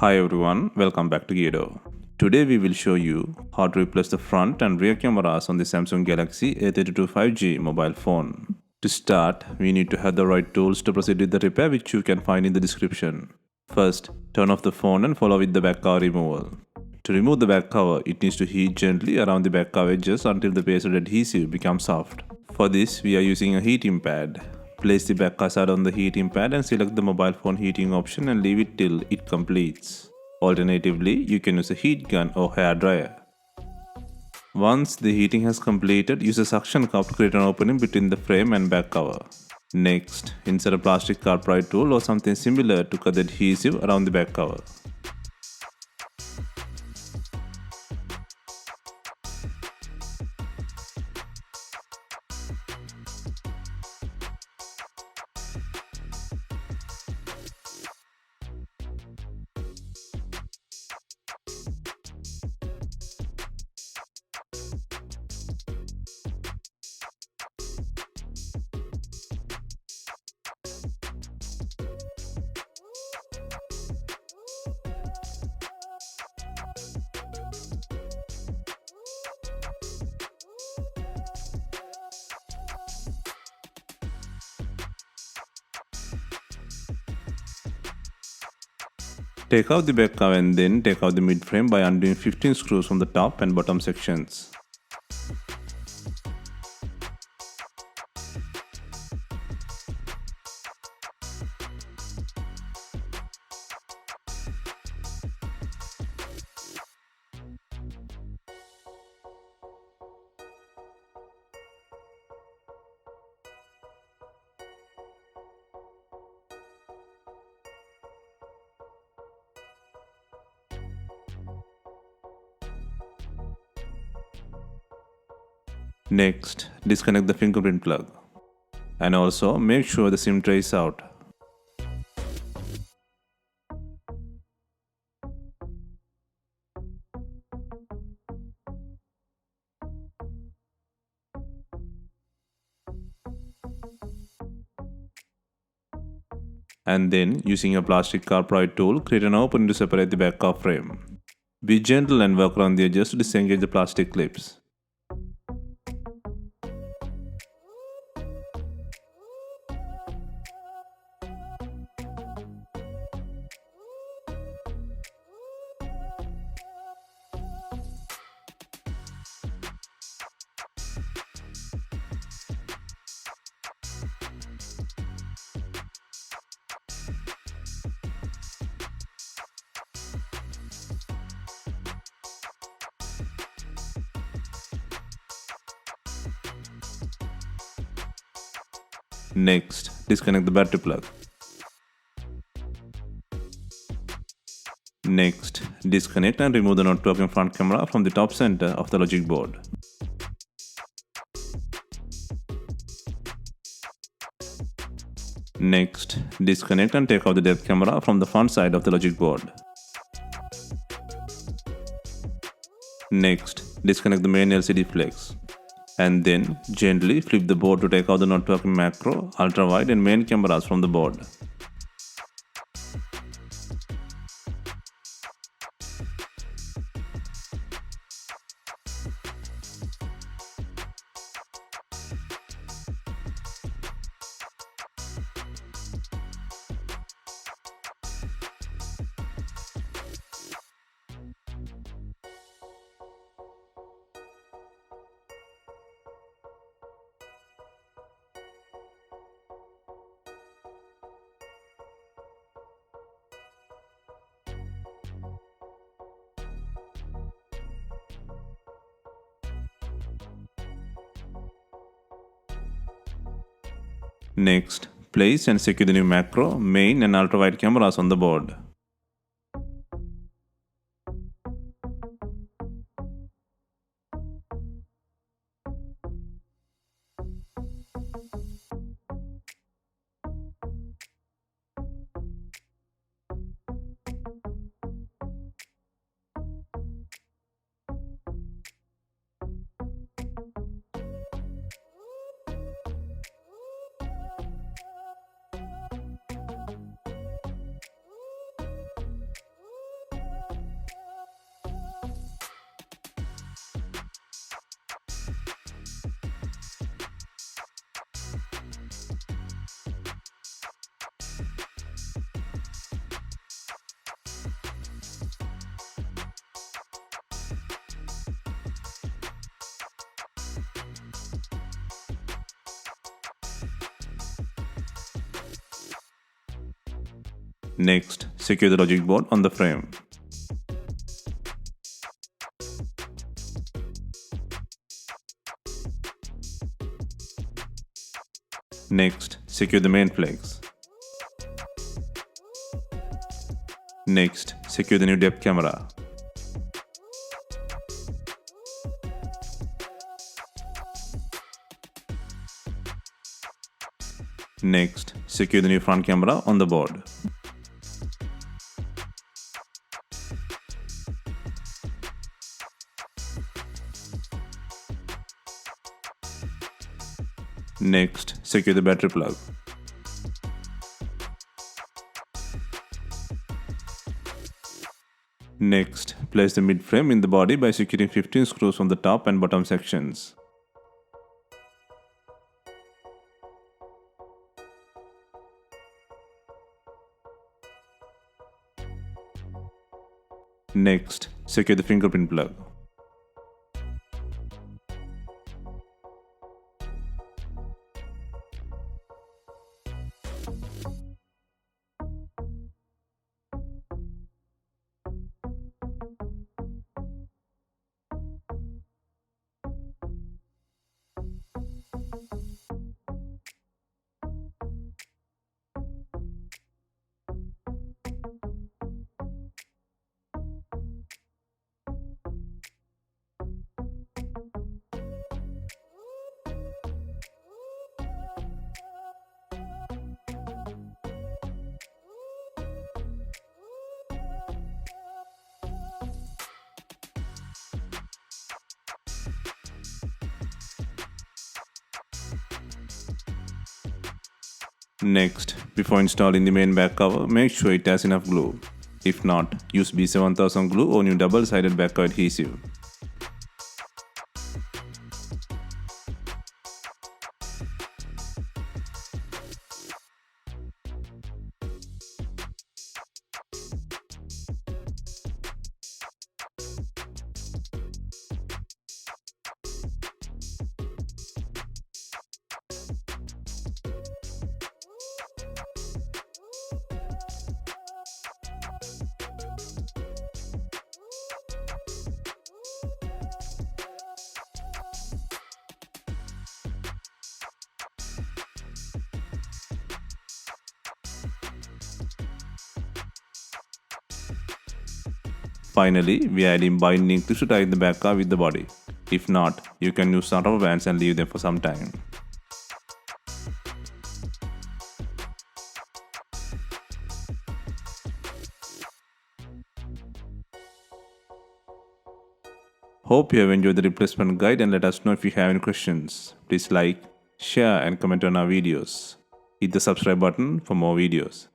Hi everyone, welcome back to DYOR. Today we will show you how to replace the front and rear cameras on the Samsung Galaxy A32 5G mobile phone. To start, we need to have the right tools to proceed with the repair, which you can find in the description. First, turn off the phone and follow with the back cover removal. To remove the back cover, it needs to heat gently around the back cover edges until the pasted adhesive becomes soft. For this, we are using a heating pad. Place the back cassette on the heating pad and select the mobile phone heating option and leave it till it completes. Alternatively, you can use a heat gun or hair dryer. Once the heating has completed, use a suction cup to create an opening between the frame and back cover. Next, insert a plastic car pry tool or something similar to cut the adhesive around the back cover. Take out the back cover and then take out the mid frame by undoing 15 screws from the top and bottom sections. Next, disconnect the fingerprint plug. And also make sure the SIM tray is out. And then, using a plastic car pry tool, create an opening to separate the back cover frame. Be gentle and work around the edges to disengage the plastic clips. Next, disconnect the battery plug. Next, disconnect and remove the not working front camera from the top center of the logic board. Next, disconnect and take out the depth camera from the front side of the logic board. Next, disconnect the main LCD flex. And then, gently flip the board to take out the not working macro, ultra-wide and main cameras from the board. Next, place and secure the new macro, main and ultra-wide cameras on the board. Next, secure the logic board on the frame. Next, secure the main flex. Next, secure the new depth camera. Next, secure the new front camera on the board. Next, secure the battery plug. Next, place the mid frame in the body by securing 15 screws from the top and bottom sections. Next, secure the fingerprint plug. Next, before installing the main back cover, make sure it has enough glue. If not, use B7000 glue or new double-sided back cover adhesive. Finally, we add in binding clips to tie the back cover with the body. If not, you can use some rubber bands and leave them for some time. Hope you have enjoyed the replacement guide and let us know if you have any questions. Please like, share and comment on our videos. Hit the subscribe button for more videos.